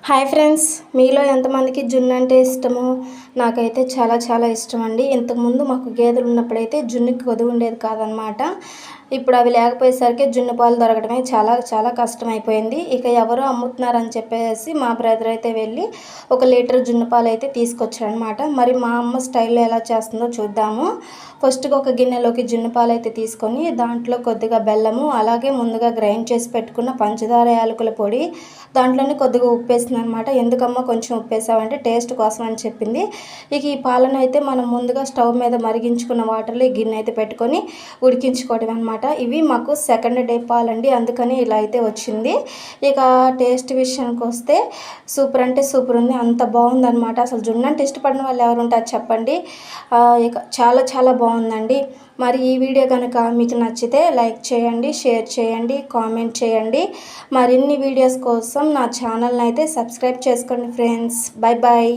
Hi friends, మీలో ఎంతమందికి జున్ను అంటే ఇష్టము? నాకైతే చాలా చాలా ఇష్టం అండి. ఇంతకుముందు మాకు గేదెలు ఉన్నప్పుడైతే జున్నుకి కొదువు ఉండేది కాదనమాట. ఇప్పుడు అవి లేకపోయేసరికి జున్ను పాలు దొరకడమే చాలా చాలా కష్టమైపోయింది. ఇక ఎవరో అమ్ముతున్నారని చెప్పేసి మా బ్రదర్ అయితే వెళ్ళి 1 లీటర్ జున్ను పాలు అయితే తీసుకొచ్చాడనమాట. మరి మా అమ్మ స్టైల్లో ఎలా చేస్తుందో చూద్దాము. ఫస్ట్‌గా ఒక గిన్నెలోకి జున్ను పాలు అయితే తీసుకొని దాంట్లో కొద్దిగా బెల్లము, అలాగే ముందుగా గ్రైండ్ చేసి పెట్టుకున్న పంచదార, యాలకుల పొడి, దాంట్లోనే కొద్దిగా ఉప్పేసిందనమాట. ఎందుకమ్మా కొంచెం ఉప్పేసావంటే టేస్ట్ కోసం అని చెప్పింది. ఇక ఈ పాలను అయితే మనం ముందుగా స్టవ్ మీద మరిగించుకున్న వాటర్లో ఈ గిన్నె అయితే పెట్టుకొని ఉడికించుకోవడం అనమాట. ఇవి మాకు సెకండ్ డే పాలండి, అందుకని ఇలా అయితే వచ్చింది. ఇక టేస్ట్ విషయానికి వస్తే సూపర్ అంటే సూపర్ ఉంది, అంత బాగుందనమాట. అసలు జున్ను అంటే ఇష్టపడిన వాళ్ళు ఎవరు ఉంటారు చెప్పండి. ఇక చాలా చాలా బాగుందండి. మరి ఈ వీడియో కనుక మీకు నచ్చితే లైక్ చేయండి, షేర్ చేయండి, కామెంట్ చేయండి. మరిన్ని వీడియోస్ కోసం నా ఛానల్ని అయితే సబ్స్క్రైబ్ చేసుకోండి ఫ్రెండ్స్. Bye bye.